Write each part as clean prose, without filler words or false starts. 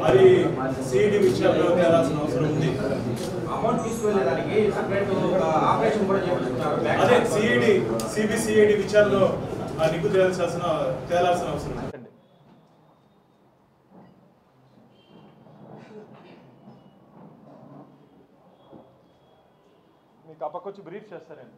అది సిఈడి విషయంలో తేలాల్సిన అవసరం ఉంది. అమౌంట్ తీసుకువెళ్ళడానికి సపరేట్ ఆపరేషన్ కూడా చేస్తున్నారు. అదే సిఈడి సిబిసిఐడి విషయాల్లో నిగ్గు తేలాల్సిన అవసరం ఉంది. మీకు ఆ పక్క వచ్చి బ్రీఫ్ చేస్తారండి.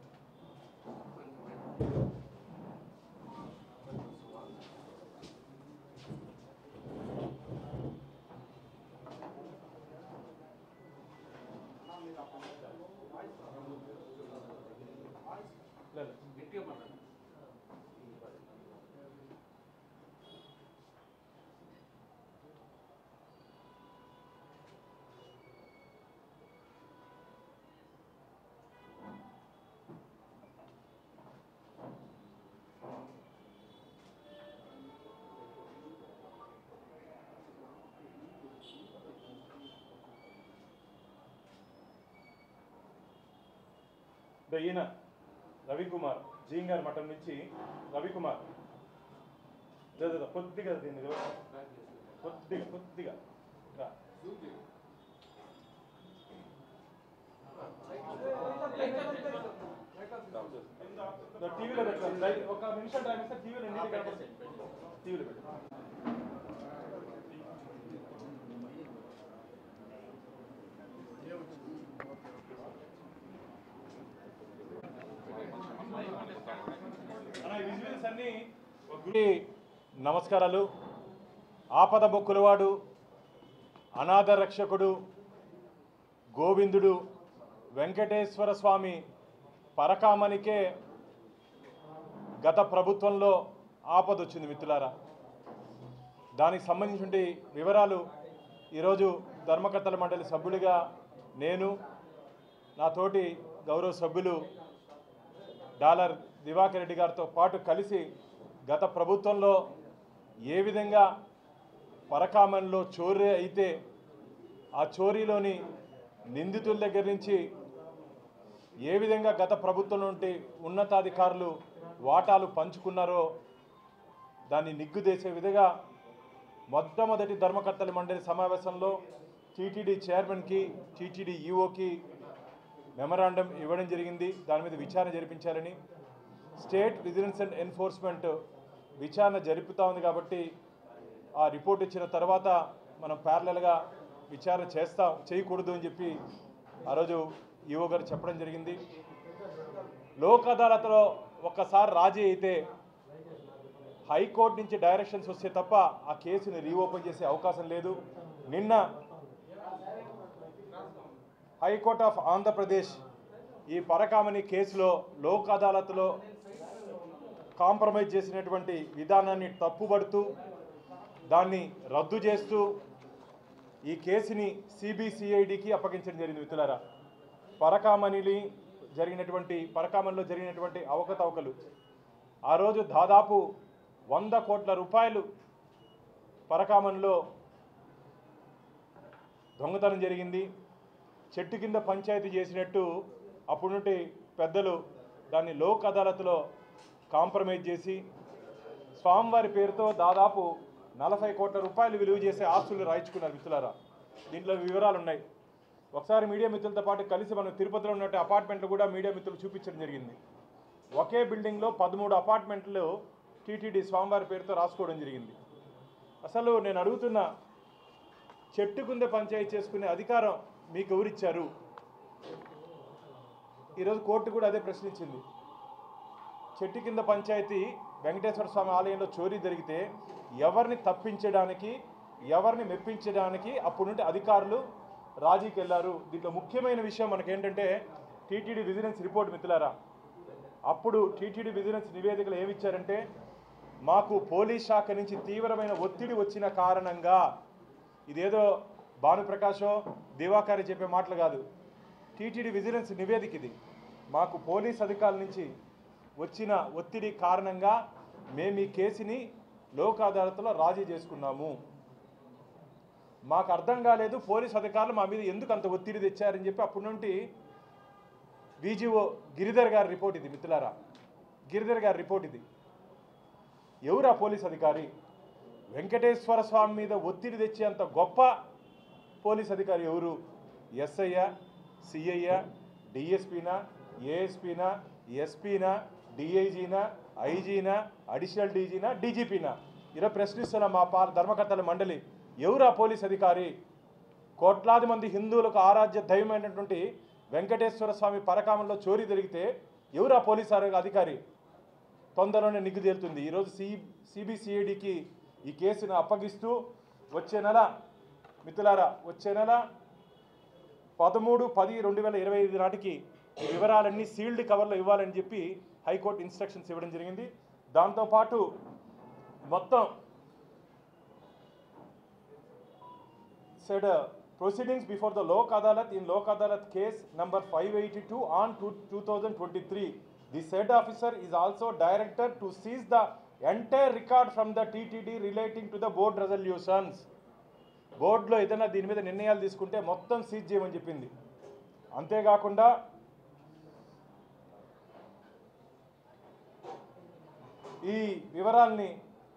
ఈయన రవికుమార్ జీంగార్ మఠం నుంచి రవికుమార్ కొద్దిగా దీన్ని కొద్దిగా టీవీలో పెట్టాలి. ఒక నిమిషం టైం ఇస్తే టీవీలో టీవీలో పెట్టాలి. నమస్కారాలు. ఆపద బొక్కులవాడు, అనాథ రక్షకుడు, గోవిందుడు వెంకటేశ్వర స్వామి పరకామనికే గత ప్రభుత్వంలో ఆపద వచ్చింది మిత్రులారా. దానికి సంబంధించిన వివరాలు ఈరోజు ధర్మకర్తల మండలి సభ్యులుగా నేను, నా తోటి గౌరవ సభ్యులు డాలర్ దివాకర్ రెడ్డి గారితో పాటు కలిసి గత ప్రభుత్వంలో ఏ విధంగా పరకామన్లో చోరీ అయితే ఆ చోరీలోని నిందితుల దగ్గర నుంచి ఏ విధంగా గత ప్రభుత్వం నుండి ఉన్నతాధికారులు వాటాలు పంచుకున్నారో దాన్ని నిగ్గుదేసే విధంగా మొట్టమొదటి ధర్మకర్తల మండలి సమావేశంలో టీటీడీ చైర్మన్కి టీటీడీ ఈఓకి మెమరాండం ఇవ్వడం జరిగింది. దాని మీద విచారణ జరిపించాలని. స్టేట్ విజిలెన్స్ అండ్ ఎన్ఫోర్స్మెంట్ విచారణ జరుపుతూ ఉంది కాబట్టి ఆ రిపోర్ట్ ఇచ్చిన తర్వాత మనం ప్యారలల్గా విచారణ చేయకూడదు అని చెప్పి ఆ రోజు ఈఓ గారు చెప్పడం జరిగింది. లోక్ అదాలత్లో ఒక్కసారి రాజీ అయితే హైకోర్టు నుంచి డైరెక్షన్స్ వస్తే తప్ప ఆ కేసుని రీఓపెన్ చేసే అవకాశం లేదు. నిన్న హైకోర్ట్ ఆఫ్ ఆంధ్రప్రదేశ్ ఈ పరకామని కేసులో లోక్ అదాలత్లో కాంప్రమైజ్ చేసినటువంటి విధానాన్ని తప్పుబడుతూ దాన్ని రద్దు చేస్తూ ఈ కేసుని సిబిసిఐడికి అప్పగించడం జరిగింది. మిత్రులారా, పరకామనిలో జరిగినటువంటి అవకతవకలు ఆ రోజు దాదాపు 100 కోట్ల రూపాయలు పరకామనిలో దొంగతనం జరిగింది. చెట్టు కింద పంచాయతీ చేసినట్టు అప్పుడుంటే పెద్దలు దాన్ని లోక్ అదాలత్లో కాంప్రమైజ్ చేసి స్వామివారి పేరుతో దాదాపు 40 కోట్ల రూపాయలు విలువ చేసే ఆస్తులు రాయించుకున్నారు. మిత్రులారా, దీంట్లో వివరాలు ఉన్నాయి. ఒకసారి మీడియా మిత్రులతో పాటు కలిసి మనం తిరుపతిలో ఉన్నట్టు అపార్ట్మెంట్లు కూడా మీడియా మిత్రులు చూపించడం జరిగింది. ఒకే బిల్డింగ్లో 13 అపార్ట్మెంట్లు టీటీడీ స్వామివారి పేరుతో రాసుకోవడం జరిగింది. అసలు నేను అడుగుతున్న, చెట్టు కింద పంచాయతీ చేసుకునే అధికారం మీకు ఎవరిచ్చారు? ఈరోజు కోర్టు కూడా అదే ప్రశ్నించింది. చెట్టు కింద పంచాయతీ వెంకటేశ్వర స్వామి ఆలయంలో చోరీ జరిగితే ఎవరిని తప్పించడానికి, ఎవరిని మెప్పించడానికి అప్పుడు నుండి అధికారులు రాజీకి వెళ్ళారు. దీంట్లో ముఖ్యమైన విషయం మనకేంటంటే టీటీడీ విజిలెన్స్ రిపోర్ట్ మిత్రులారా. అప్పుడు టీటీడీ విజిలెన్స్ నివేదికలు ఏమిచ్చారంటే, మాకు పోలీస్ శాఖ నుంచి తీవ్రమైన ఒత్తిడి వచ్చిన కారణంగా, ఇదేదో భానుప్రకాశో దివాకర్ చెప్పే మాటలు కాదు, టీటీడీ విజిలెన్స్ నివేదిక ఇది. మాకు పోలీస్ అధికారుల నుంచి వచ్చిన ఒత్తిడి కారణంగా మేము ఈ కేసుని లోక్ అదాలత్లో రాజీ చేసుకున్నాము. మాకు అర్థం కాలేదు పోలీస్ అధికారులు మా మీద ఎందుకు అంత ఒత్తిడి తెచ్చారని చెప్పి అప్పటి నుండి విజిఓ గిరిధర్ గారి రిపోర్ట్ ఇది మిత్రులారా. గిరిధర్ గారి రిపోర్ట్ ఇది. ఎవరు ఆ పోలీస్ అధికారి? వెంకటేశ్వర స్వామి మీద ఒత్తిడి తెచ్చేంత గొప్ప పోలీస్ అధికారి ఎవరు? ఎస్ఐయా, సిఐయా, డిఎస్పీనా, ఏఎస్పీనా, ఎస్పీనా, డిఐజీనా, ఐజీనా, అడిషనల్ డీజీనా, డీజీపీనా? ఇలా ప్రశ్నిస్తున్న మా ధర్మకర్తల మండలి, ఎవరు ఆ పోలీస్ అధికారి? కోట్లాది మంది హిందువులకు ఆరాధ్య దైవమైనటువంటి వెంకటేశ్వర స్వామి పరకామంలో చోరీ జరిగితే ఎవరు ఆ పోలీస్ అధికారి? తొందరలోనే నిగ్గు తేలుతుంది. ఈరోజు సిబిసిఐడికి ఈ కేసును అప్పగిస్తూ వచ్చే నెల మిత్రులారా, వచ్చే నెల 13/10/2025 నాటికి ఈ వివరాలన్నీ సీల్డ్ కవర్లో ఇవ్వాలని చెప్పి హైకోర్టు ఇన్స్ట్రక్షన్స్ ఇవ్వడం జరిగింది. దాంతోపాటు మొత్తం said proceedings before the Lok Adalat in Lok Adalat case number 582 on 2023. The said officer is also directed to seize the entire record from the TTD relating to the board resolutions. బోర్డులో ఏదైనా దీని మీద నిర్ణయాలు తీసుకుంటే మొత్తం seize చేయమని చెప్పింది. అంతేకాకుండా ఈ వివరాల్ని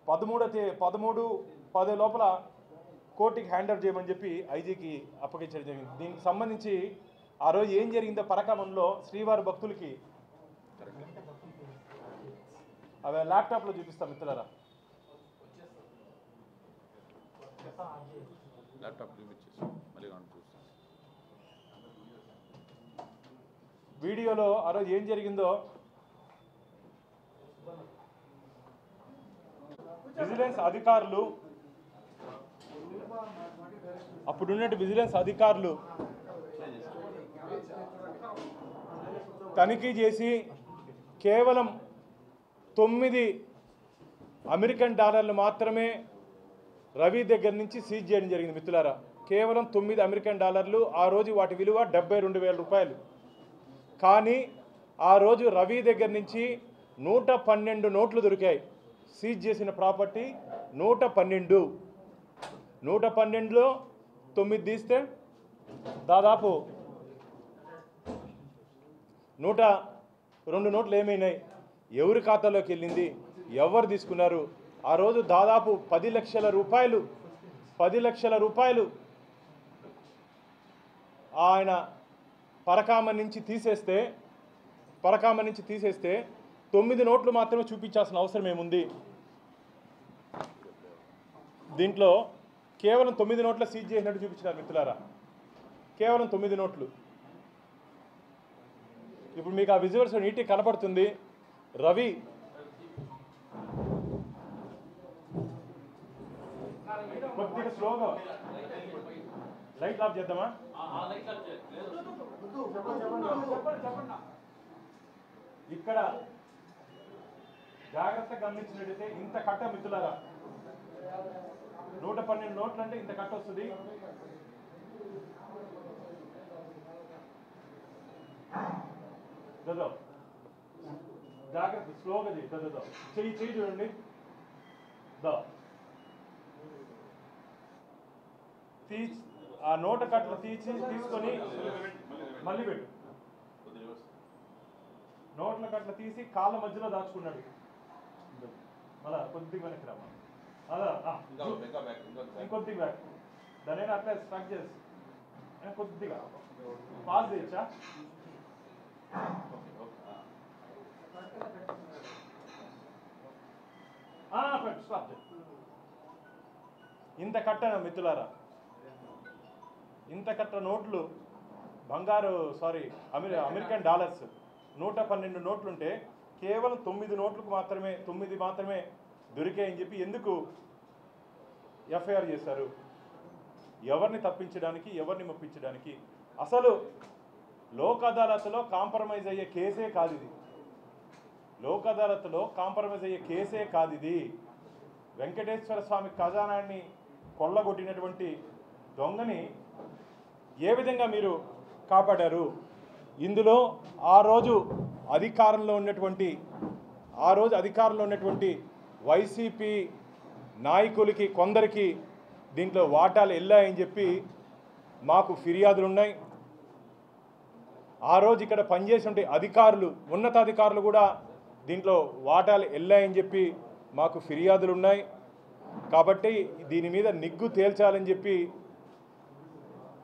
13/10 లోపల కోర్టుకి హ్యాండర్ చేయమని చెప్పి ఐజీకి అప్పగించడం జరిగింది. దీనికి సంబంధించి ఆ రోజు ఏం జరిగిందో పరకామంలో శ్రీవారి భక్తులకి అవి ల్యాప్టాప్లో చూపిస్తాం మిత్రులారా. వీడియోలో ఆ రోజు ఏం జరిగిందో విజిలెన్స్ అధికారులు, అప్పుడున్నట్టు విజిలెన్స్ అధికారులు తనిఖీ చేసి కేవలం 9 అమెరికన్ డాలర్లు మాత్రమే రవి దగ్గర నుంచి సీజ్ చేయడం జరిగింది మిత్రులారా. కేవలం 9 అమెరికన్ డాలర్లు. ఆ రోజు వాటి విలువ 72,000 రూపాయలు. కానీ ఆ రోజు రవి దగ్గర నుంచి 112 నోట్లు దొరికాయి. సీజ్ చేసిన ప్రాపర్టీ 112. 112లో 9 తీస్తే దాదాపు 102 నోట్లు ఏమైనాయి? ఎవరి ఖాతాలోకి వెళ్ళింది? ఎవరు తీసుకున్నారు? ఆ రోజు దాదాపు 10 లక్షల రూపాయలు ఆయన పరకామ నుంచి తీసేస్తే 9 నోట్లు మాత్రమే చూపించాల్సిన అవసరం ఏముంది? దీంట్లో కేవలం 9 నోట్ల సీజ్ చేసినట్టు చూపించినారు మిత్రులారా. కేవలం 9 నోట్లు. ఇప్పుడు మీకు ఆ విజువల్స్ నీట్గా కనపడుతుంది. రవి కొద్దిగా స్లోగా లైట్ ఆఫ్ చేద్దామా? ఇక్కడ జాగ్రత్తగా గమనించినట్టయితే ఇంత కట్ట మిత్రులారా, 112 నోట్లు అంటే ఇంత కట్ట వస్తుంది. జాగ్రత్త, స్లోగా చెయ్యి చూడండి. ఆ నోట కట్టలు తీసుకొని మళ్ళీ పెట్టు. నోట్ల కట్టలు తీసి కాళ్ళ మధ్యలో దాచుకున్నాడు. అలా కొద్దిగా వెనక్కి రామా, అలా ఇంకొద్దిగా బ్యాక్. దాని అట్లా స్ట్రక్ చేసి కొద్దిగా పాస్ చేయొచ్చా? ఇంత కట్ట మిత్రులారా, ఇంత కట్ట నోట్లు బంగారు అమెరికన్ డాలర్స్ 112 నోట్లుంటే కేవలం 9 నోట్లకు మాత్రమే 9 మాత్రమే దొరికాయని చెప్పి ఎందుకు ఎఫ్ఐఆర్ చేశారు? ఎవరిని తప్పించడానికి, ఎవరిని మెప్పించడానికి? అసలు లోక్ అదాలత్లో కాంప్రమైజ్ అయ్యే కేసే కాదు ఇది. లోక్ అదాలత్లో కాంప్రమైజ్ అయ్యే కేసే కాదు ఇది. వెంకటేశ్వర స్వామి ఖజానాన్ని కొల్లగొట్టినటువంటి దొంగని ఏ విధంగా మీరు కాపాడారు? ఇందులో ఆ రోజు అధికారంలో ఉన్నటువంటి వైసీపీ నాయకులకి కొందరికి దీంట్లో వాటాలు వెళ్ళాయని చెప్పి మాకు ఫిర్యాదులు ఉన్నాయి. ఆ రోజు ఇక్కడ పనిచేసే అధికారులు, ఉన్నతాధికారులు కూడా దీంట్లో వాటాలు వెళ్ళాయని చెప్పి మాకు ఫిర్యాదులు ఉన్నాయి. కాబట్టి దీని మీద నిగ్గు తేల్చాలని చెప్పి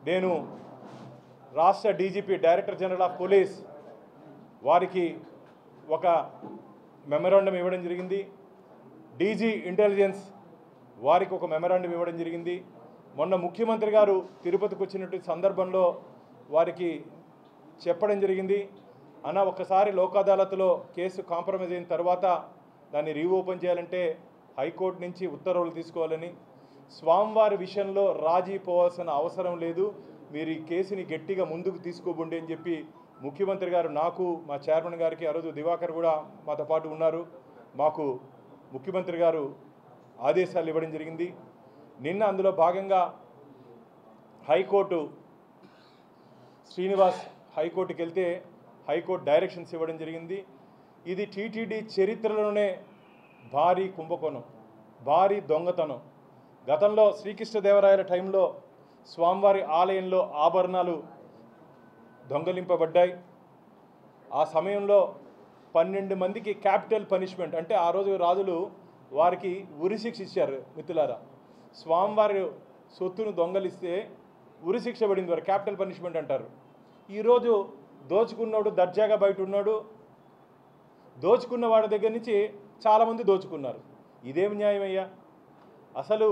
నేను రాష్ట్ర DGP director general of police వారికి ఒక మెమరాండం ఇవ్వడం జరిగింది. డీజీ ఇంటెలిజెన్స్ వారికి ఒక మెమరాండం ఇవ్వడం జరిగింది. మొన్న ముఖ్యమంత్రి గారు తిరుపతికి వచ్చినటువంటి సందర్భంలో వారికి చెప్పడం జరిగింది, అన్న ఒక్కసారి లోక్ అదాలత్లో కేసు కాంప్రమైజ్ అయిన తర్వాత దాన్ని రీఓపెన్ చేయాలంటే హైకోర్టు నుంచి ఉత్తర్వులు తీసుకోవాలని, స్వామివారి విషయంలో రాజీ పోవాల్సిన అవసరం లేదు, మీరు ఈ కేసుని గట్టిగా ముందుకు తీసుకోబోండి అని చెప్పి ముఖ్యమంత్రి గారు నాకు, మా చైర్మన్ గారికి, ఆ రోజు దివాకర్ కూడా మాతో పాటు ఉన్నారు, మాకు ముఖ్యమంత్రి గారు ఆదేశాలు ఇవ్వడం జరిగింది. నిన్న అందులో భాగంగా హైకోర్టు శ్రీనివాస్ హైకోర్టుకి వెళ్తే హైకోర్టు డైరెక్షన్స్ ఇవ్వడం జరిగింది. ఇది టీటీడీ చరిత్రలోనే భారీ కుంభకోణం, భారీ దొంగతనం. గతంలో శ్రీకృష్ణదేవరాయల టైంలో స్వామివారి ఆలయంలో ఆభరణాలు దొంగలింపబడ్డాయి. ఆ సమయంలో 12 మందికి క్యాపిటల్ పనిష్మెంట్, అంటే ఆ రోజు రాజులు వారికి ఉరిశిక్ష ఇచ్చారు. మిత్రులారా, స్వామివారి సొత్తును దొంగలిస్తే ఉరిశిక్ష పడింది, వారు క్యాపిటల్ పనిష్మెంట్ అంటారు. ఈరోజు దోచుకున్నాడు దర్జాగా బయట ఉన్నాడు, దోచుకున్న వాడి దగ్గర నుంచి చాలామంది దోచుకున్నారు. ఇదేం న్యాయం అయ్యా? అసలు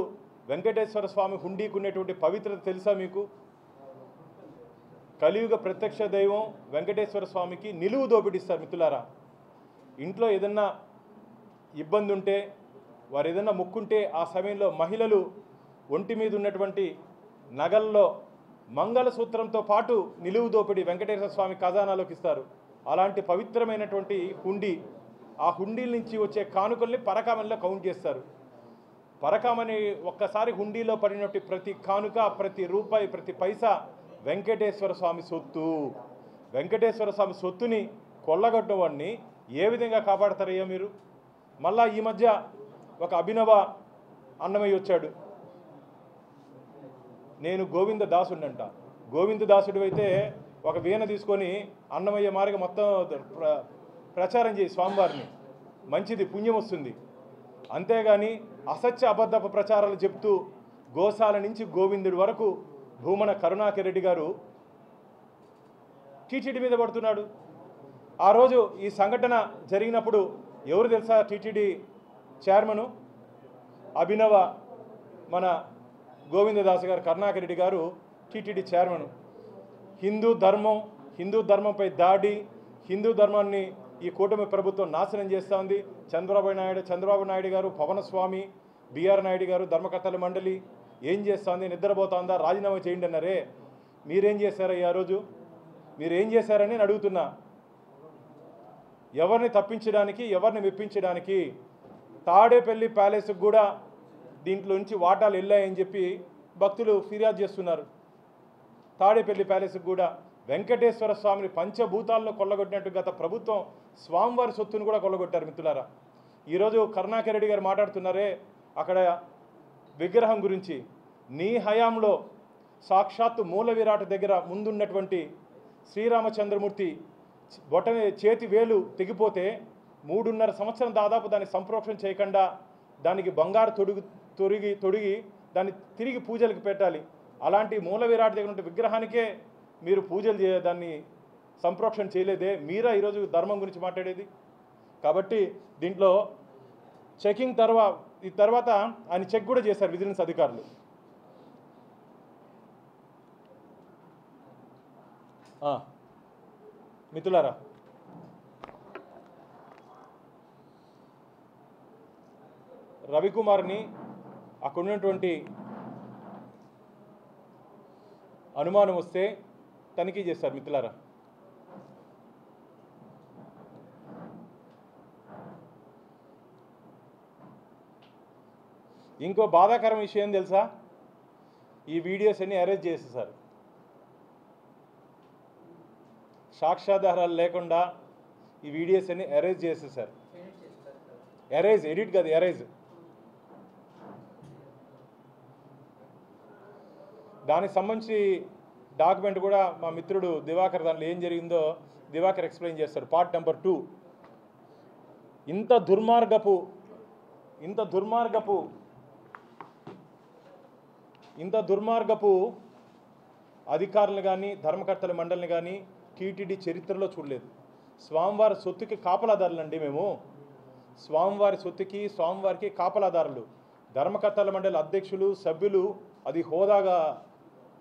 వెంకటేశ్వర స్వామి హుండీకి ఉన్నటువంటి పవిత్రత తెలుసా మీకు? కలియుగ ప్రత్యక్ష దైవం వెంకటేశ్వర స్వామికి నిలువు దోపిడిస్తారు. మిత్రులారా, ఇంట్లో ఏదన్నా ఇబ్బంది ఉంటే, వారు ఏదన్నా ముక్కుంటే ఆ సమయంలో మహిళలు ఒంటి మీద ఉన్నటువంటి నగల్లో మంగళసూత్రంతో పాటు నిలువు దోపిడి వెంకటేశ్వర స్వామి ఖజానాలోకి ఇస్తారు. అలాంటి పవిత్రమైనటువంటి హుండీ, ఆ హుండీల నుంచి వచ్చే కానుకల్ని పరకామణిలో కౌంట్ చేస్తారు. పరకామణి ఒక్కసారి హుండీలో పడినట్టు ప్రతి కానుక, ప్రతి రూపాయి, ప్రతి పైసా వెంకటేశ్వర స్వామి సొత్తు. వెంకటేశ్వర స్వామి సొత్తుని కొల్లగొట్టిన వాడిని ఏ విధంగా కాపాడతారయ్యా మీరు? మళ్ళా ఈ మధ్య ఒక అభినవ అన్నమయ్య వచ్చాడు, నేను గోవింద దాసుడినంట. గోవింద దాసుడు అయితే ఒక వీణ తీసుకొని అన్నమయ్య మార్గ మొత్తం ప్రచారం చేయి స్వామివారిని, మంచిది, పుణ్యం వస్తుంది. అంతేగాని అసత్య అబద్ధపు ప్రచారాలు చెప్తూ గోశాల నుంచి గోవిందుడి వరకు భూమన కరుణాకర్ రెడ్డి గారు టీటీడీ మీద పడుతున్నాడు. ఆ రోజు ఈ సంఘటన జరిగినప్పుడు ఎవరు తెలుసా? టీటీడీ చైర్మను అభినవ మన గోవిందదాస్ గారు, కరుణాకర్ రెడ్డి గారు టీటీడీ చైర్మన్. హిందూ ధర్మంపై దాడి, హిందూ ధర్మాన్ని ఈ కూటమి ప్రభుత్వం నాశనం చేస్తూ ఉంది. చంద్రబాబు నాయుడు గారు, పవనస్వామి, బిఆర్ నాయుడు గారు, ధర్మకర్తల మండలి ఏం చేస్తుంది? నిద్రపోతుందా? రాజీనామా చేయండి అన్నారే. మీరేం చేశారయ్యా? ఆ రోజు మీరేం చేశారని నేను అడుగుతున్నా. ఎవరిని తప్పించడానికి, ఎవరిని మెప్పించడానికి? తాడేపల్లి ప్యాలెస్కి కూడా దీంట్లో నుంచి వాటాలు వెళ్ళాయని చెప్పి భక్తులు ఫిర్యాదు చేస్తున్నారు. తాడేపల్లి ప్యాలెస్కి కూడా వెంకటేశ్వర స్వామిని పంచభూతాలను కొల్లగొట్టినట్టు గత ప్రభుత్వం స్వామివారి సొత్తును కూడా కొల్లగొట్టారు. మిత్రులారా, ఈరోజు కరుణాకర్ రెడ్డి గారు మాట్లాడుతున్నారే అక్కడ విగ్రహం గురించి. నీ హయాంలో సాక్షాత్తు మూల విరాట్ దగ్గర ముందున్నటువంటి శ్రీరామచంద్రమూర్తి చేతి వేలు తెగిపోతే 3.5 సంవత్సరం దాదాపు దాన్ని సంప్రోక్షణ చేయకుండా దానికి బంగారు తొడిగి దాన్ని తిరిగి పూజలకు పెట్టాలి. అలాంటి మూల విరాట్ దగ్గర ఉండే విగ్రహానికే మీరు పూజలు దాన్ని సంప్రోక్షణ చేయలేదే, మీరా ఈరోజు ధర్మం గురించి మాట్లాడేది? కాబట్టి దీంట్లో చెకింగ్ తర్వాత ఆయన చెక్ కూడా చేశారు విజిలెన్స్ అధికారులు. మిత్రులారా, రవికుమార్ని అక్కడ ఉన్నటువంటి అనుమానం వస్తే తనిఖీ చేస్తారు. మిత్రులారా, ఇంకో బాధాకరం విషయం ఏం తెలుసా? ఈ వీడియోస్ అన్ని అరెస్ట్ చేసేసారు. సాక్ష్యాధారాలు లేకుండా ఈ వీడియోస్ అన్ని అరెస్ట్ చేసేసారు. ఎడిట్ కాదు, ఎరేజ్. దానికి సంబంధించి డాక్యుమెంట్ కూడా మా మిత్రుడు దివాకర్ దాంట్లో ఏం జరిగిందో దివాకర్ ఎక్స్ప్లెయిన్ చేస్తాడు. Part number 2. ఇంత దుర్మార్గపు ఇంత దుర్మార్గపు అధికారులు కానీ ధర్మకర్తల మండలిని కానీ టీటీడీ చరిత్రలో చూడలేదు. స్వామివారి సొత్తుకి కాపలాదారులండి మేము. స్వామివారి సొత్తుకి స్వామివారికి కాపలాదారులు. ధర్మకర్తల మండలి అధ్యక్షులు సభ్యులు అది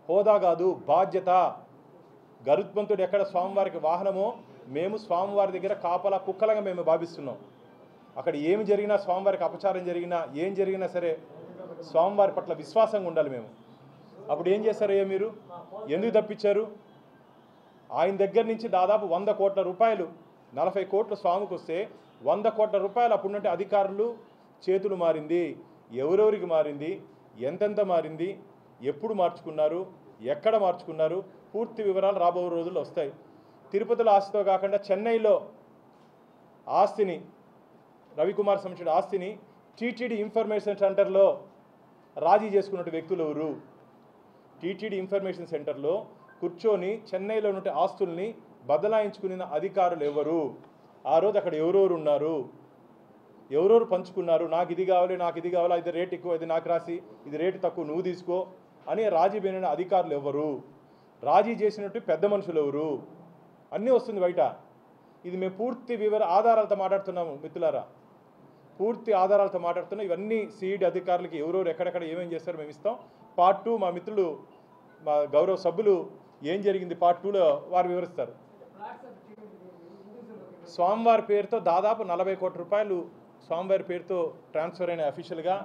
హోదా కాదు, బాధ్యత. గరుత్మంతుడు ఎక్కడ స్వామివారికి వాహనమో మేము స్వామివారి దగ్గర కాపలా కుక్కలుగా మేము భావిస్తున్నాం. అక్కడ ఏమి జరిగినా, స్వామివారికి అపచారం జరిగినా, ఏం జరిగినా సరే స్వామివారి పట్ల విశ్వాసంగా ఉండాలి మేము. అప్పుడు ఏం చేశారయ్యా మీరు? ఎందుకు తప్పించారు? ఆయన దగ్గర నుంచి దాదాపు 100 కోట్ల రూపాయలు, 40 కోట్ల స్వామికి వస్తే 100 కోట్ల రూపాయలు అప్పుడున్నట్టు అధికారులు చేతులు మారింది. ఎవరెవరికి మారింది, ఎంతెంత మారింది, ఎప్పుడు మార్చుకున్నారు, ఎక్కడ మార్చుకున్నారు, పూర్తి వివరాలు రాబో రోజుల్లో వస్తాయి. తిరుపతిలో ఆస్తితో కాకుండా చెన్నైలో ఆస్తిని, రవికుమార్ సంస్థ ఆస్తిని టీటీడీ ఇన్ఫర్మేషన్ సెంటర్లో రాజీ చేసుకున్న వ్యక్తులు ఎవరు? టీటీడీ ఇన్ఫర్మేషన్ సెంటర్లో కూర్చొని చెన్నైలో ఉన్న ఆస్తుల్ని బదలాయించుకున్న అధికారులు ఎవరు? ఆ రోజు అక్కడ ఎవరెవరు ఉన్నారు, ఎవరెవరు పంచుకున్నారు? నాకు ఇది కావాలి, నాకు ఇది కావాలి, ఇది రేట్ ఎక్కువ, ఇది నాకు రాసి, ఇది రేటు తక్కువ నువ్వు తీసుకో అని రాజీ పోయిన అధికారులు ఎవరు? రాజీ చేసినట్టు పెద్ద మనుషులు ఎవరు? అన్నీ వస్తుంది బయట. ఇది మేము పూర్తి ఆధారాలతో మాట్లాడుతున్నాము మిత్రులారా, పూర్తి ఆధారాలతో మాట్లాడుతున్నాం. ఇవన్నీ సిఈడి అధికారులకి ఎవరెవరు ఎక్కడెక్కడ ఏమేమి చేస్తారో మేము ఇస్తాం. పార్ట్ 2 మా మిత్రులు, మా గౌరవ సభ్యులు ఏం జరిగింది పార్ట్ 2లో వారు వివరిస్తారు. స్వామివారి పేరుతో దాదాపు 40 కోట్ల రూపాయలు స్వామివారి పేరుతో ట్రాన్స్ఫర్ అయిన అఫీషియల్గా.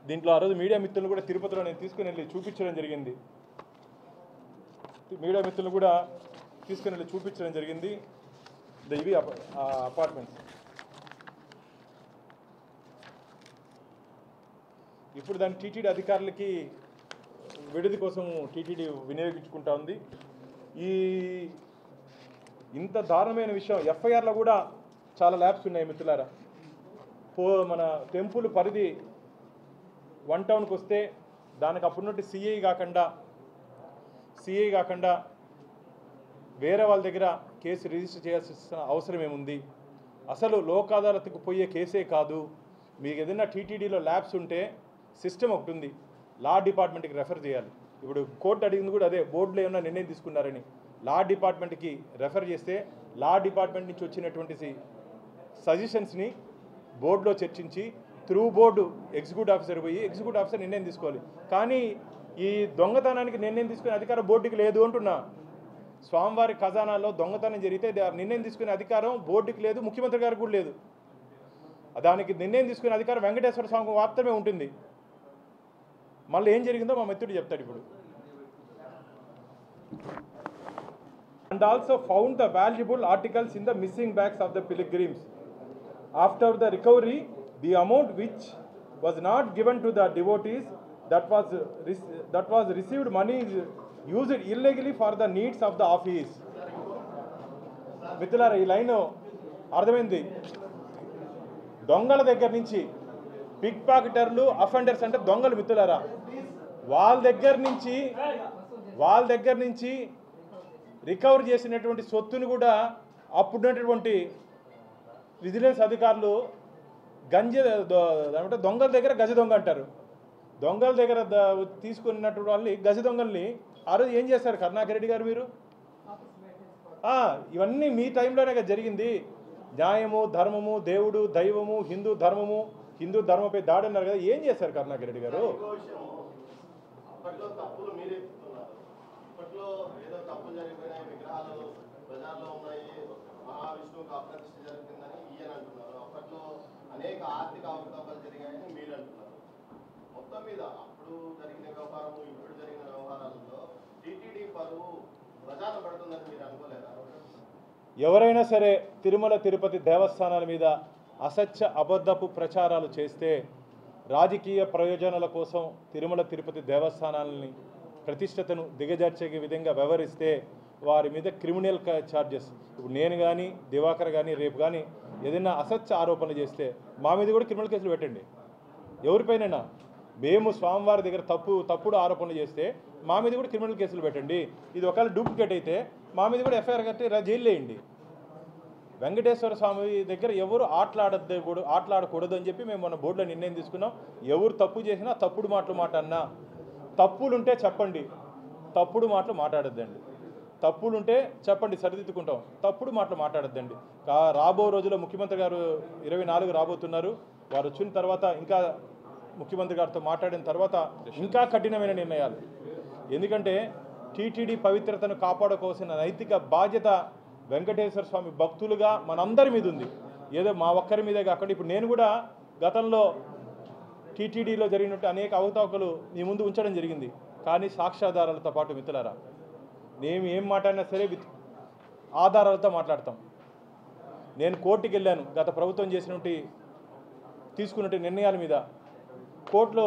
దీంట్లో ఆ రోజు మీడియా మిత్రులు కూడా తిరుపతిలో నేను తీసుకుని వెళ్ళి చూపించడం జరిగింది. మీడియా మిత్రులు కూడా తీసుకుని వెళ్ళి చూపించడం జరిగింది. ఇవి అపార్ట్మెంట్స్. ఇప్పుడు దాని టీటీడీ అధికారులకి విడిది కోసం టీటీడీ వినియోగించుకుంటా ఉంది. ఇంత దారుణమైన విషయం, ఎఫ్ఐఆర్లో కూడా చాలా ల్యాబ్స్ ఉన్నాయి మిత్రులారా. మన టెంపుల్ పరిధి 1 టౌన్కి వస్తే దానికి అప్పుడున్నట్టు సిఐ కాకుండా వేరే వాళ్ళ దగ్గర కేసు రిజిస్టర్ చేయాల్సిన అవసరం ఏముంది? అసలు లోక్ అదాలత్కు పోయే కేసే కాదు. మీకు ఏదైనా టీటీడీలో ల్యాబ్స్ ఉంటే సిస్టమ్ ఒకటి ఉంది, లా డిపార్ట్మెంట్కి రెఫర్ చేయాలి. ఇప్పుడు కోర్టు అడిగింది కూడా అదే, బోర్డులో ఏమన్నా నిర్ణయం తీసుకున్నారని లా డిపార్ట్మెంట్కి రెఫర్ చేస్తే లా డిపార్ట్మెంట్ నుంచి వచ్చినటువంటి సజెషన్స్ని బోర్డులో చర్చించి త్రూ బోర్డు ఎగ్జిక్యూటివ్ ఆఫీసర్ పోయి ఎగ్జిక్యూటివ్ ఆఫీసర్ నిర్ణయం తీసుకోవాలి. కానీ ఈ దొంగతనానికి నిర్ణయం తీసుకునే అధికారం బోర్డుకి లేదు అంటున్నా. స్వామివారి ఖజానాలో దొంగతనం జరిగితే నిర్ణయం తీసుకునే అధికారం బోర్డుకి లేదు, ముఖ్యమంత్రి గారికి కూడా లేదు. దానికి నిర్ణయం తీసుకునే అధికారం వెంకటేశ్వర స్వామికి మాత్రమే ఉంటుంది. మళ్ళీ ఏం జరిగిందో మా మిత్రుడు చెప్తాడు ఇప్పుడు. And also found the valuable articles in the missing bags of the pilgrims. After the recovery, the amount which was not given to the devotees that was received money is used illegally for the needs of the office. మిత్రులారా, ఈ line అర్థమైంది. దొంగల దగ్గర నుంచి, pick పాకెటర్లు, offenders అంటే దొంగలు మిత్రులారా, వాళ్ళ దగ్గర నుంచి రికవర్ చేసినటువంటి సొత్తును కూడా అప్పుడున్నటువంటి విజిలెన్స్ అధికారులు దొంగల దగ్గర గజ దొంగ అంటారు. దొంగల దగ్గర తీసుకున్నటువంటి వాళ్ళని గజ దొంగల్ని ఆ రోజు ఏం చేస్తారు కరుణాకర్ రెడ్డి గారు? మీరు ఇవన్నీ మీ టైంలోనే జరిగింది. న్యాయము, ధర్మము, దేవుడు, దైవము, హిందూ ధర్మంపై దాడి అన్నారు కదా, ఏం చేశారు కరుణాకర్ రెడ్డి గారు? అనేక ఆర్థిక అవకతవకలు జరిగాయని మీరు అంటున్నారు. మొత్తం మీద అప్పుడు జరిగిన వ్యవహారము, ఇప్పుడు జరిగిన వ్యవహారాలలో టీటీడీ పరువు ప్రజాన పడుతుందని మీరు అనుకోలేదా? ఎవరైనా సరే తిరుమల తిరుపతి దేవస్థానాల మీద అసత్య అబద్ధపు ప్రచారాలు చేస్తే, రాజకీయ ప్రయోజనాల కోసం తిరుమల తిరుపతి దేవస్థానాలని ప్రతిష్టతను దిగజార్చే విధంగా వ్యవహరిస్తే వారి మీద క్రిమినల్ ఛార్జెస్, ఇప్పుడు నేను కానీ దివాకర్ కానీ రేపు కానీ ఏదైనా అసత్య ఆరోపణలు చేస్తే మా మీద కూడా క్రిమినల్ కేసులు పెట్టండి. ఎవరిపైనైనా మేము స్వామివారి దగ్గర తప్పుడు ఆరోపణలు చేస్తే మా మీద కూడా క్రిమినల్ కేసులు పెట్టండి. ఇది ఒకవేళ డూప్లికేట్ అయితే మా మీద కూడా ఎఫ్ఐఆర్ కట్టి జైలు వేయండి. వెంకటేశ్వర స్వామి దగ్గర ఎవరు ఆటలాడకూడదు అని చెప్పి మేము మన బోర్డులో నిర్ణయం తీసుకున్నాం. ఎవరు తప్పు చేసినా, తప్పుడు మాటలు మాట అన్నా, తప్పులుంటే చెప్పండి, తప్పుడు మాటలు మాట్లాడొద్దండి. తప్పులుంటే చెప్పండి, సరిదిద్దుకుంటాం. తప్పుడు మాటలు మాట్లాడొద్దండి. రాబో రోజుల్లో ముఖ్యమంత్రి గారు 24 రాబోతున్నారు. వారు వచ్చిన తర్వాత ఇంకా ముఖ్యమంత్రి గారితో మాట్లాడిన తర్వాత ఇంకా కఠినమైన నిర్ణయాలు. ఎందుకంటే టీటీడీ పవిత్రతను కాపాడుకోవాల్సిన నైతిక బాధ్యత వెంకటేశ్వర స్వామి భక్తులుగా మనందరి మీద ఉంది. ఏదో మా ఒక్కరి మీదే కాకుండా ఇప్పుడు నేను కూడా గతంలో టీటీడీలో జరిగినట్టు అనేక అవకతవకలు మీ ముందు ఉంచడం జరిగింది. కానీ సాక్ష్యాధారాలతో పాటు మిత్రులారా, మేము ఏం మాట్లాడినా సరే ఆధారాలతో మాట్లాడతాం. నేను కోర్టుకి వెళ్ళాను గత ప్రభుత్వం తీసుకున్నట్టు నిర్ణయాల మీద. కోర్టులో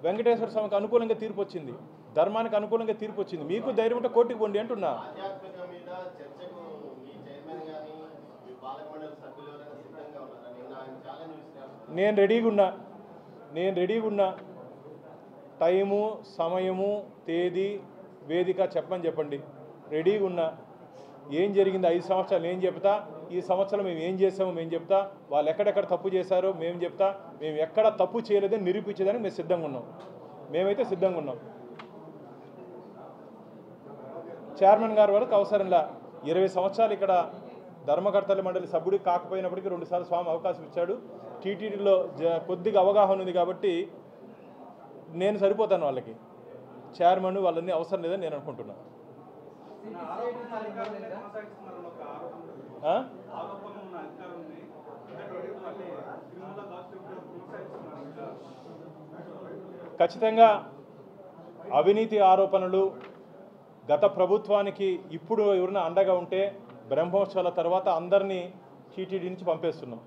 వెంకటేశ్వర స్వామికి అనుకూలంగా తీర్పు వచ్చింది, ధర్మానికి అనుకూలంగా తీర్పు వచ్చింది. మీకు ధైర్యం ఉంటే కోర్టుకి పోండి అంటున్నా. నేను రెడీగా ఉన్నా. టైము, సమయము, తేదీ, వేదిక చెప్పండి. రెడీగా ఉన్నా. ఏం జరిగింది 5 సంవత్సరాలు నేను చెప్తా, ఈ సంవత్సరం మేము ఏం చేసామో మేము చెప్తా, వాళ్ళు ఎక్కడెక్కడ తప్పు చేశారో మేము చెప్తా, మేము ఎక్కడ తప్పు చేయలేదని నిరూపించేదానికి మేము సిద్ధంగా ఉన్నాం. మేమైతే సిద్ధంగా ఉన్నాం. చైర్మన్ గారి వరకు అవసరంలా 20 సంవత్సరాలు ఇక్కడ ధర్మకర్తల మండలి సభ్యుడికి కాకపోయినప్పటికీ 2 సార్లు స్వామి అవకాశం ఇచ్చాడు. టీటీడీలో కొద్దిగా అవగాహన ఉంది కాబట్టి నేను సరిపోతాను వాళ్ళకి. చైర్మన్ వాళ్ళని అవసరం లేదని నేను అనుకుంటున్నాను. ఖచ్చితంగా అవినీతి ఆరోపణలు గత ప్రభుత్వానికి ఇప్పుడు ఎవరైనా అండగా ఉంటే బ్రహ్మోత్సవాల తర్వాత అందరినీ టీటీడీ నుంచి పంపేస్తున్నాం.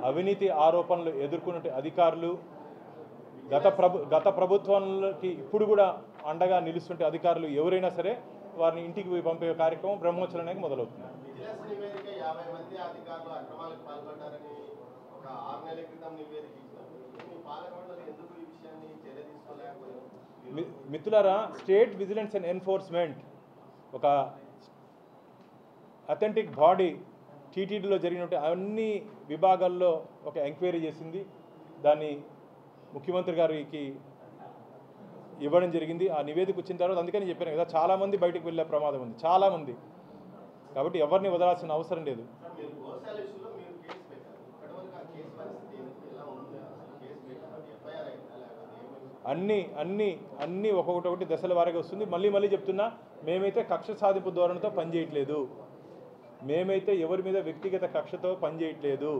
అవినీతి ఆరోపణలు ఎదుర్కొనే అధికారులు గత ప్రభుత్వానికి ఇప్పుడు కూడా అండగా నిలుస్తుంటే అధికారులు ఎవరైనా సరే వారిని ఇంటికి పోయి పంపే కార్యక్రమం బ్రహ్మోత్సవానికి మొదలవుతుంది. మిత్రులారా, స్టేట్ విజిలెన్స్ అండ్ ఎన్ఫోర్స్మెంట్ ఒక అథెంటిక్ బాడీ టీటీడీలో జరిగినట్టు అన్ని విభాగాల్లో ఒక ఎంక్వైరీ చేసింది. దాన్ని ముఖ్యమంత్రి గారికి ఇవ్వడం జరిగింది. ఆ నివేదిక వచ్చిన తర్వాత అందుకని చెప్పాను కదా, చాలామంది బయటకు వెళ్ళే ప్రమాదం ఉంది, చాలామంది. కాబట్టి ఎవరిని వదలాల్సిన అవసరం లేదు. అన్నీ ఒక్కొక్కటి దశల వారీగా వస్తుంది. మళ్ళీ చెప్తున్నా, మేమైతే కక్ష సాధింపు ధోరణితో పనిచేయట్లేదు. మేమైతే ఎవరి మీద వ్యక్తిగత కక్షతో పనిచేయట్లేదు.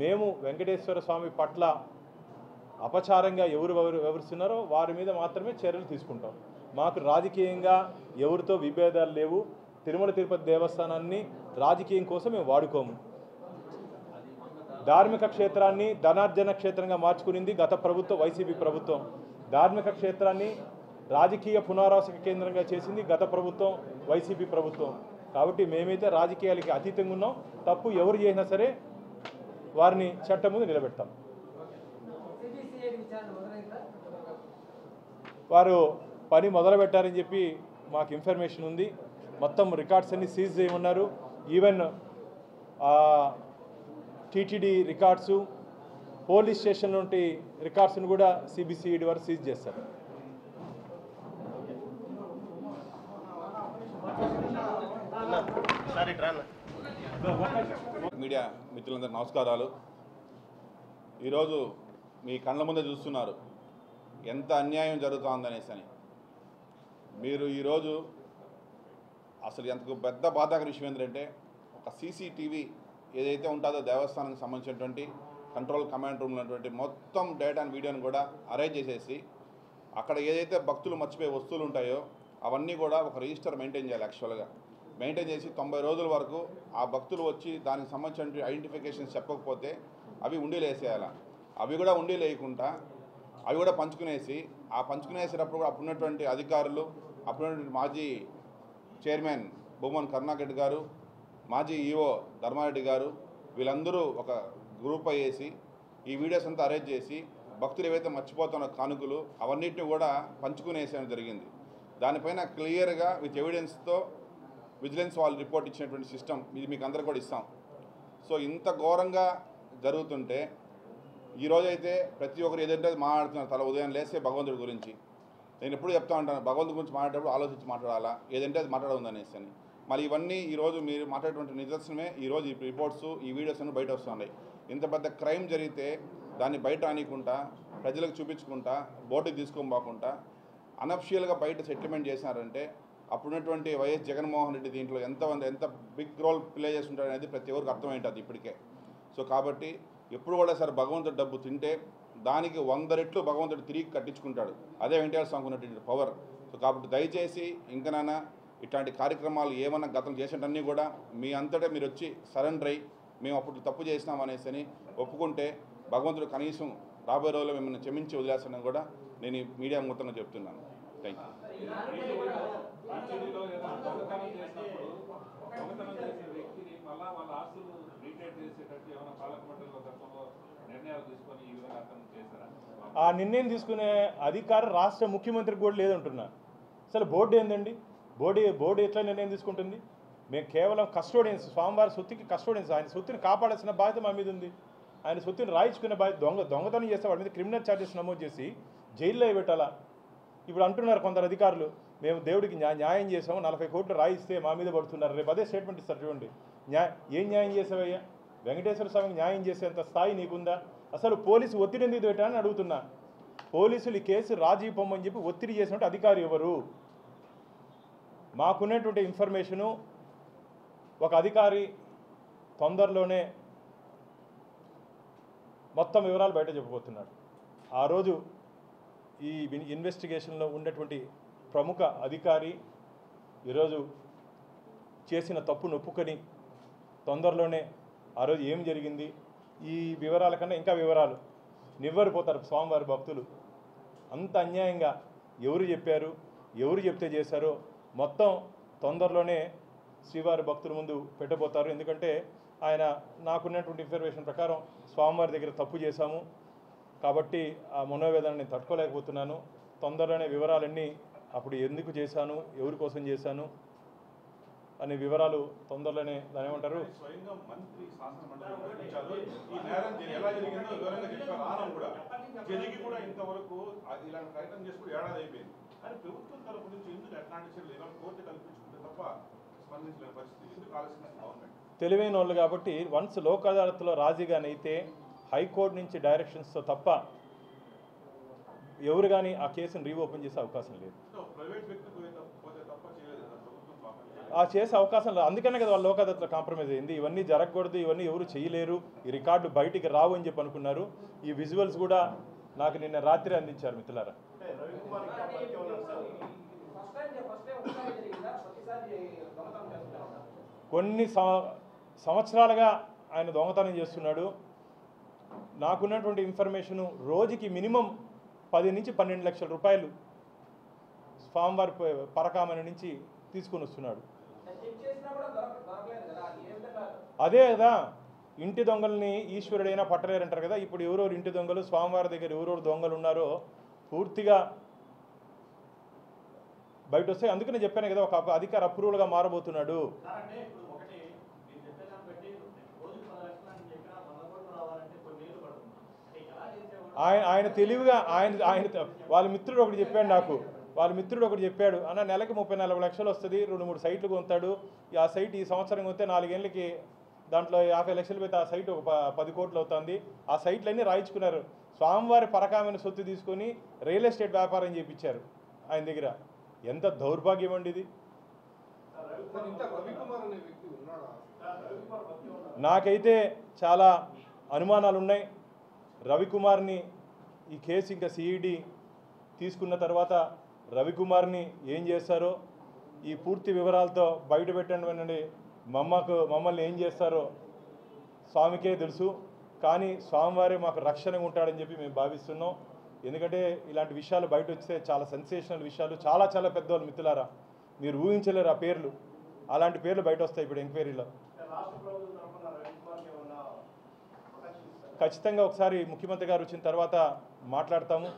మేము వెంకటేశ్వర స్వామి పట్ల అపచారంగా ఎవరు వివరిస్తున్నారో వారి మీద మాత్రమే చర్యలు తీసుకుంటాం. మాకు రాజకీయంగా ఎవరితో విభేదాలు లేవు. తిరుమల తిరుపతి దేవస్థానాన్ని రాజకీయం కోసం మేము వాడుకోము. ధార్మిక క్షేత్రాన్ని ధనార్జన క్షేత్రంగా మార్చుకునింది గత ప్రభుత్వం, వైసీపీ ప్రభుత్వం. ధార్మిక క్షేత్రాన్ని రాజకీయ పునరావాసక కేంద్రంగా చేసింది గత ప్రభుత్వం, వైసీపీ ప్రభుత్వం. కాబట్టి మేమైతే రాజకీయాలకి అతీతంగా ఉన్నాం. తప్పు ఎవరు చేసినా సరే వారిని చట్టం ముందు నిలబెడతాం. వారు పని మొదలుపెట్టారని చెప్పి మాకు ఇన్ఫర్మేషన్ ఉంది. మొత్తం రికార్డ్స్ అన్ని సీజ్ చేయమన్నారు. Even TTD records, police station నుండి రికార్డ్స్ను కూడా సిబిసిఐడి వారు సీజ్ చేస్తారు. మీడియా మిత్రులందరూ నమస్కారాలు. ఈరోజు మీ కళ్ళ ముందే చూస్తున్నారు ఎంత అన్యాయం జరుగుతుందనేసి. మీరు ఈరోజు అసలు ఎంత పెద్ద బాధాకర విషయం ఏంటంటే, ఒక సీసీటీవీ ఏదైతే ఉంటుందో దేవస్థానానికి సంబంధించినటువంటి కంట్రోల్ కమాండ్ రూమ్ ఉన్నటువంటి మొత్తం డేటా అండ్ వీడియోని కూడా అరేంజ్ చేసేసి అక్కడ ఏదైతే భక్తులు మర్చిపోయే వస్తువులు ఉంటాయో అవన్నీ కూడా ఒక రిజిస్టర్ మెయింటైన్ చేయాలి. యాక్చువల్గా మెయింటైన్ చేసి 90 రోజుల వరకు ఆ భక్తులు వచ్చి దానికి సంబంధించిన ఐడెంటిఫికేషన్స్ చెప్పకపోతే అవి ఉండీలు వేసేయాలి. అవి కూడా ఉండీలు వేయకుండా అవి కూడా పంచుకునేసి, ఆ పంచుకునేసేటప్పుడు కూడా అప్పుడున్నటువంటి అధికారులు, అప్పుడున్నటువంటి మాజీ చైర్మన్ భూమన్ కరుణాకర్ గారు, మాజీ ఈఓ ధర్మారెడ్డి గారు, వీళ్ళందరూ ఒక గ్రూప్ అయ్యేసి ఈ వీడియోస్ అంతా అరేంజ్ చేసి భక్తులు ఏవైతే మర్చిపోతున్న కానుకలు అవన్నిటిని కూడా పంచుకునేసేయడం జరిగింది. దానిపైన క్లియర్గా విత్ ఎవిడెన్స్తో విజిలెన్స్ వాళ్ళు రిపోర్ట్ ఇచ్చినటువంటి సిస్టమ్ ఇది మీకు అందరూ కూడా ఇస్తాం. సో ఇంత ఘోరంగా జరుగుతుంటే ఈరోజైతే ప్రతి ఒక్కరు ఏదంటే అది మాట్లాడుతున్నారు. తల ఉదయం లేస్తే భగవంతుడి గురించి. నేను ఎప్పుడు చెప్తా ఉంటాను, భగవంతుడి గురించి మాట్లాడేటప్పుడు ఆలోచించి మాట్లాడాలా, ఏదంటే అది మాట్లాడవుందనేసి అని. మరి ఇవన్నీ ఈరోజు మీరు మాట్లాడేటువంటి నిదర్శనమే ఈరోజు ఈ రిపోర్ట్స్, ఈ వీడియోస్ అన్నీ బయట వస్తున్నాయి. ఇంత పెద్ద క్రైమ్ జరిగితే దాన్ని బయట అనకుండా, ప్రజలకు చూపించుకుంటా, బోర్డుకి తీసుకొని పోకుండా అనఫిషియల్గా బయట సెటిల్మెంట్ చేశారంటే అప్పుడున్నటువంటి వైఎస్ జగన్మోహన్ రెడ్డి దీంట్లో ఎంత బిగ్ రోల్ ప్లే చేస్తుంటాడు అనేది ప్రతి ఒక్కరికి అర్థమైంటుంది ఇప్పటికే. సో కాబట్టి ఎప్పుడు కూడా సరే భగవంతుడు డబ్బు తింటే దానికి 100 రెట్లు భగవంతుడు తిరిగి కట్టించుకుంటాడు. అదే వెంకటేశ్వర స్వామికి ఉన్నటువంటి పవర్. సో కాబట్టి దయచేసి ఇంకనైనా ఇట్లాంటి కార్యక్రమాలు ఏమన్నా గతం చేసినవన్నీ కూడా మీ అంతటా మీరు వచ్చి సరెండర్ అయ్యి మేము అప్పుడు తప్పు చేసినాం అనేసి అని ఒప్పుకుంటే భగవంతుడు కనీసం రాబోయే రోజుల్లో మిమ్మల్ని క్షమించి వదిలేస్తానని కూడా నేను ఈ మీడియా మొత్తంగా చెప్తున్నాను. థ్యాంక్ ఆ నిర్ణయం తీసుకునే అధికారం రాష్ట్ర ముఖ్యమంత్రికి కూడా లేదంటున్నా. అసలు బోర్డు ఏందండి? బోర్డు ఎట్లా నిర్ణయం తీసుకుంటుంది? మేము కేవలం కస్టోడియన్స్, స్వామివారి సొత్తుకి కస్టోడియన్స్. ఆయన సొత్తుని కాపాడాల్సిన బాధ్యత మా మీద ఉంది. ఆయన సొత్తుని రాయించుకునే బాధ్యత. దొంగతనం చేస్తే వాడి మీద క్రిమినల్ ఛార్జెస్ నమోదు చేసి జైల్లో పెట్టాలా? ఇప్పుడు అంటున్నారు కొందరు అధికారులు, మేము దేవుడికి న్యాయం చేసాము, 40 కోట్లు రాయిస్తే మా మీద పడుతున్నారు. రేపు అదే స్టేట్మెంట్ ఇస్తారు చూడండి. ఏం న్యాయం చేసావయ్యా? వెంకటేశ్వర స్వామికి న్యాయం చేసేంత స్థాయి నీకుందా? అసలు పోలీసు ఒత్తిడి ఎందుకు పెట్టాలని అడుగుతున్నా. పోలీసులు ఈ కేసు రాజీ పొమ్మని చెప్పి ఒత్తిడి చేసినట్టు అధికారి ఎవరు? మాకున్నటువంటి ఇన్ఫర్మేషను ఒక అధికారి తొందరలోనే మొత్తం వివరాలు బయట చెప్పబోతున్నాడు. ఆ రోజు ఈ ఇన్వెస్టిగేషన్లో ఉన్నటువంటి ప్రముఖ అధికారి ఈరోజు చేసిన తప్పును ఒప్పుకొని తొందరలోనే ఆ రోజు ఏం జరిగింది ఈ వివరాల కన్నా ఇంకా వివరాలు నివ్వరిపోతారు స్వామివారి భక్తులు. అంత అన్యాయంగా ఎవరు చెప్పారు, ఎవరు చెప్తే చేశారో మొత్తం తొందరలోనే శ్రీవారి భక్తుల ముందు పెట్టబోతారు. ఎందుకంటే ఆయన నాకున్నటువంటి ఇన్ఫర్మేషన్ ప్రకారం స్వామివారి దగ్గర తప్పు చేశాము కాబట్టి ఆ మనోవేదనని తట్టుకోలేకపోతున్నాను. తొందరలోనే వివరాలన్నీ అప్పుడు ఎందుకు చేశాను, ఎవరి కోసం చేశాను అనే వివరాలు తొందరలోనే దాని ఏమంటారు స్వయంగా మంత్రి శాసన మండలి ఈ నేరం ఎలా జరిగిందో వివరంగా చెప్పారు. ఆనం కూడా జరిగి కూడా ఇంతవరకు ఇలాంటి ప్రయత్నం చేసి కూడా ఏడాది అయిపోయింది. కానీ ప్రభుత్వం తరపు నుంచి ఎందుకు అట్లాంటి చర్యలు ఇలా కోర్టు కల్పించుకుంటే తప్ప స్పందించలేని పరిస్థితి ఎందుకు ఆలోచించింది గవర్నమెంట్? తెలివైన వాళ్ళు కాబట్టి వన్స్ లోక్ అదాలత్లో రాజీగానైతే హైకోర్టు నుంచి డైరెక్షన్స్తో తప్ప ఎవరు కానీ ఆ కేసును రీఓపెన్ చేసే అవకాశం లేదు. ప్రైవేట్ వ్యక్తి పోతే తప్ప చేయలేదు ఆ చేసే అవకాశం లేదు. అందుకనే కదా వాళ్ళు లోక్ అదాలత్లో కాంప్రమైజ్ అయింది. ఇవన్నీ జరగకూడదు, ఇవన్నీ ఎవరు చేయలేరు, ఈ రికార్డు బయటికి రావు అని చెప్పి అనుకున్నారు. ఈ విజువల్స్ కూడా నాకు నిన్న రాత్రి అందించారు మిత్రులారా. కొన్ని సంవత్సరాలుగా ఆయన దొంగతనం చేస్తున్నాడు. నాకున్నటువంటి ఇన్ఫర్మేషను రోజుకి మినిమం 10 నుంచి 12 లక్షల రూపాయలు స్వామివారి పరకామణి నుంచి తీసుకొని వస్తున్నాడు. అదే కదా ఇంటి దొంగల్ని ఈశ్వరుడైనా పట్టలేరంటారు కదా. ఇప్పుడు ఎవరెవరు ఇంటి దొంగలు, స్వామివారి దగ్గర ఎవరెవరు దొంగలు ఉన్నారో పూర్తిగా బయట వస్తాయి. అందుకనే చెప్పాను కదా ఒక అధికార అప్రూవల్గా మారబోతున్నాడు. ఆయన తెలివిగా ఆయన వాళ్ళ మిత్రుడు ఒకటి చెప్పాడు నాకు. అన్న నెలకి 30-40 లక్షలు వస్తుంది, 2-3 సైట్లు కొంటాడు. ఆ సైట్ ఈ సంవత్సరం కొంటే 4 ఏళ్ళకి దాంట్లో 50 లక్షలు పెడితే ఆ సైట్ ఒక 10 కోట్లు అవుతుంది. ఆ సైట్లన్నీ రాయించుకున్నారు. స్వామివారి పరకామైన సొత్తు తీసుకొని రియల్ ఎస్టేట్ వ్యాపారం చేయించారు ఆయన దగ్గర. ఎంత దౌర్భాగ్యం అండి ఇది. నాకైతే చాలా అనుమానాలు ఉన్నాయి. రవికుమార్ని ఈ కేసు ఇంకా సిఈడి తీసుకున్న తర్వాత రవికుమార్ని ఏం చేస్తారో ఈ పూర్తి వివరాలతో బయట పెట్టండి. మమ్మల్ని ఏం చేస్తారో స్వామికే తెలుసు. కానీ స్వామివారే మాకు రక్షణగా ఉంటాడని చెప్పి మేము భావిస్తున్నాం. ఎందుకంటే ఇలాంటి విషయాలు బయట వస్తే చాలా సెన్సేషనల్ విషయాలు, చాలా చాలా పెద్దవాళ్ళు మిత్రులారా, మీరు ఊహించలేరు ఆ పేర్లు. అలాంటి పేర్లు బయట వస్తాయి ఇప్పుడు ఎంక్వైరీలో. ఖచ్చితంగా ఒకసారి ముఖ్యమంత్రి గారు వచ్చిన తర్వాత మాట్లాడతాము.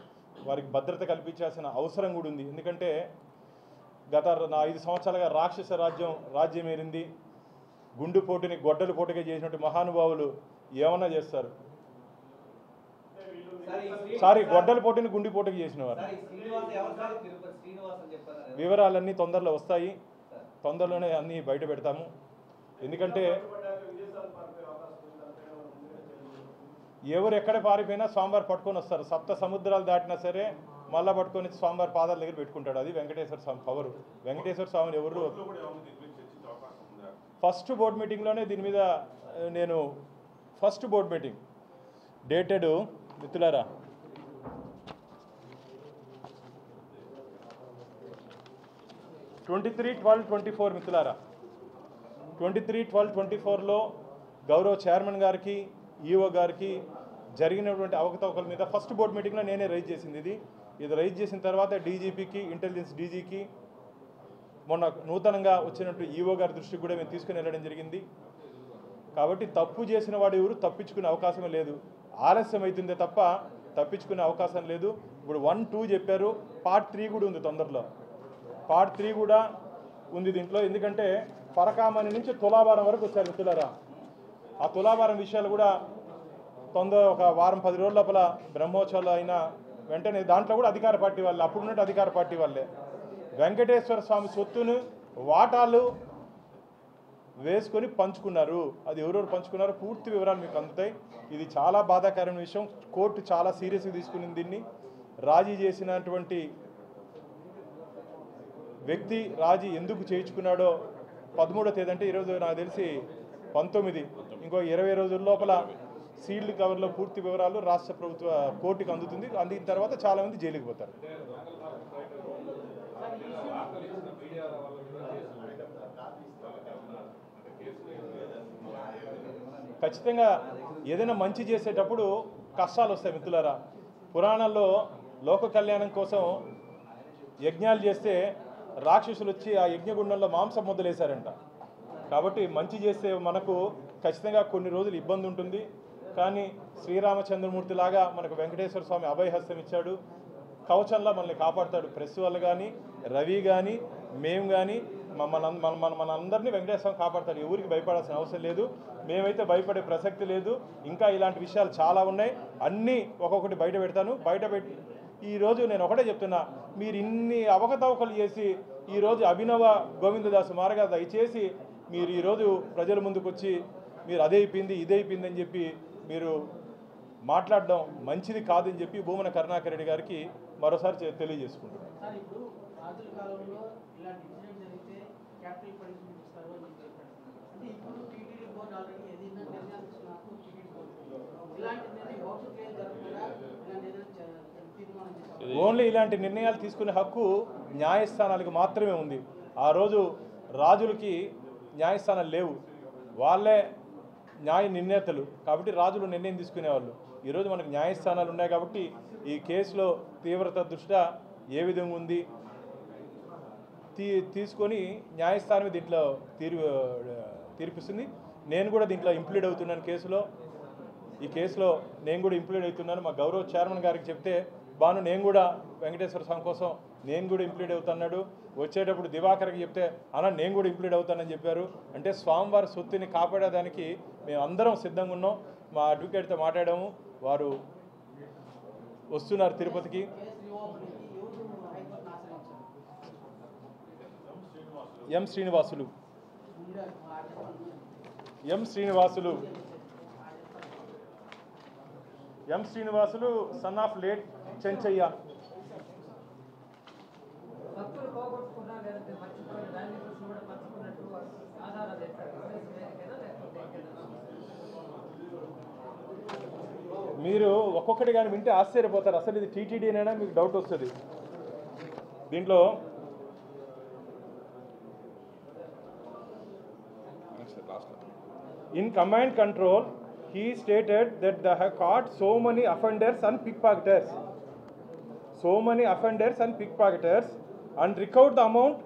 వారికి భద్రత కల్పించాల్సిన అవసరం కూడా ఉంది. ఎందుకంటే గత 5 సంవత్సరాలుగా రాక్షస రాజ్యం ఏరింది. గుండు పోటుని గొడ్డలు పోటుగా చేసినట్టు మహానుభావులు ఏమన్నా చేస్తారు. సారీ గొడ్డల పోటీని గుండి పోటీకి చేసిన వారు. వివరాలన్నీ తొందరలో వస్తాయి, తొందరలోనే అన్నీ బయట పెడతాము. ఎందుకంటే ఎవరు ఎక్కడ పారిపోయినా స్వామివారు పట్టుకొని వస్తారు. 7 సముద్రాలు దాటినా సరే మళ్ళా పట్టుకొని స్వామివారి పాదాల దగ్గర పెట్టుకుంటాడు. అది వెంకటేశ్వర స్వామి పవరు. వెంకటేశ్వర స్వామిని ఎవరు ఫస్ట్ బోర్డు మీటింగ్లోనే దీని మీద నేను ఫస్ట్ బోర్డు మీటింగ్ డేటెడ్ మిత్రులారా 23/12/24 మిత్రులారా 23/12/24లో గౌరవ చైర్మన్ గారికి ఈఓ గారికి జరిగినటువంటి అవకతవకల మీద ఫస్ట్ బోర్డు మీటింగ్లో నేనే రైజ్ చేసింది. ఇది రైజ్ చేసిన తర్వాత డీజీపీకి ఇంటెలిజెన్స్ డీజీకి మొన్న నూతనంగా వచ్చినట్టు ఈఓ గారి దృష్టికి కూడా మేము తీసుకుని వెళ్ళడం జరిగింది. కాబట్టి తప్పు చేసిన వాడు ఎవరు తప్పించుకునే అవకాశమే లేదు. ఆలస్యం అవుతుందే తప్ప తప్పించుకునే అవకాశం లేదు. ఇప్పుడు 1, 2 చెప్పారు, పార్ట్ 3 కూడా ఉంది తొందరలో. పార్ట్ 3 కూడా ఉంది దీంట్లో. ఎందుకంటే పరకామణి నుంచి తులాభారం వరకు వచ్చారు మిత్రులారా. ఆ తులాభారం విషయాలు కూడా ఒక వారం 10 రోజుల లోపల బ్రహ్మోత్సవాలు అయినా వెంటనే దాంట్లో కూడా అధికార పార్టీ వాళ్ళే, అప్పుడున్నట్టు అధికార పార్టీ వాళ్ళే వెంకటేశ్వర స్వామి సొత్తును వాటాలు వేసుకొని పంచుకున్నారు. అది ఎవరెవరు పంచుకున్నారో పూర్తి వివరాలు మీకు అందుతాయి. ఇది చాలా బాధాకరమైన విషయం. కోర్టు చాలా సీరియస్గా తీసుకునింది దీన్ని. రాజీ చేసినటువంటి వ్యక్తి రాజీ ఎందుకు చేయించుకున్నాడో 13వ తేదీ అంటే ఈరోజు నాకు తెలిసి 19, ఇంకో 20 రోజుల లోపల సీల్డ్ కవర్లో పూర్తి వివరాలు రాష్ట్ర ప్రభుత్వ కోర్టుకు అందుతుంది. అందిన తర్వాత చాలామంది జైలుకి పోతారు. ఖచ్చితంగా ఏదైనా మంచి చేసేటప్పుడు కష్టాలు వస్తాయి మిత్రులారా. పురాణాల్లో లోక కళ్యాణం కోసం యజ్ఞాలు చేస్తే రాక్షసులు వచ్చి ఆ యజ్ఞగుండంలో మాంసం ముద్దలేశారంట. కాబట్టి మంచి చేస్తే మనకు ఖచ్చితంగా కొన్ని రోజులు ఇబ్బంది ఉంటుంది. కానీ శ్రీరామచంద్రమూర్తి లాగా మనకు వెంకటేశ్వర స్వామి అభయహస్తం ఇచ్చాడు. కవచంలా మనల్ని కాపాడుతాడు. ప్రెస్ వాళ్ళు కానీ, రవి కానీ, మేము కానీ మన అందరినీ వెంకటేశ్వర స్వామి కాపాడుతాడు. ఎవరికి భయపడాల్సిన అవసరం లేదు. మేమైతే భయపడే ప్రసక్తి లేదు. ఇంకా ఇలాంటి విషయాలు చాలా ఉన్నాయి. అన్నీ ఒక్కొక్కటి బయట పెడతాను. బయట పెట్టి ఈరోజు నేను ఒకటే చెప్తున్నా, మీరు ఇన్ని అవకతవకలు చేసి ఈరోజు అభినవ గోవిందదాసు మారగా దయచేసి మీరు ఈరోజు ప్రజల ముందుకు వచ్చి మీరు అదైపోయింది ఇదైపోయింది అని చెప్పి మీరు మాట్లాడడం మంచిది కాదని చెప్పి భూమన కరుణాకర్ రెడ్డి గారికి మరోసారి తెలియజేసుకుంటున్నాను. ఓన్లీ ఇలాంటి నిర్ణయాలు తీసుకునే హక్కు న్యాయస్థానాలకు మాత్రమే ఉంది. ఆ రోజు రాజులకి న్యాయస్థానాలు లేవు, వాళ్ళే న్యాయ నిర్ణేతలు. కాబట్టి రాజులు నిర్ణయం తీసుకునేవాళ్ళు. ఈరోజు మనకు న్యాయస్థానాలు ఉన్నాయి కాబట్టి ఈ కేసులో తీవ్రత దృష్ట్యా ఏ విధంగా ఉంది తీసుకొని న్యాయస్థానం దీంట్లో తీర్పిస్తుంది. నేను కూడా దీంట్లో ఇంప్లీడ్ అవుతున్నాను కేసులో. ఈ కేసులో నేను కూడా ఇంప్లీడ్ అవుతున్నాను. మా గౌరవ చైర్మన్ గారికి చెప్తే బాను నేను కూడా వెంకటేశ్వర స్వామి కోసం నేను కూడా ఇంప్లీడ్ అవుతున్నాడు. వచ్చేటప్పుడు దివాకర్కి చెప్తే అన్న నేను కూడా ఇంప్లీడ్ అవుతానని చెప్పారు. అంటే స్వామివారి సొత్తుని కాపాడేదానికి మేము అందరం సిద్ధంగా ఉన్నాం. మా అడ్వకేట్తో మాట్లాడాము, వారు వస్తున్నారు తిరుపతికి. M Srinivasulu son of late Chenchaiah. మీరు ఒక్కొక్కటి కానీ వింటే ఆశ్చర్యపోతారు. అసలు ఇది టీటీడీనైనా మీకు డౌట్ వస్తుంది. దీంట్లో in command control he stated that they have caught so many offenders and pickpocketers and recovered the amount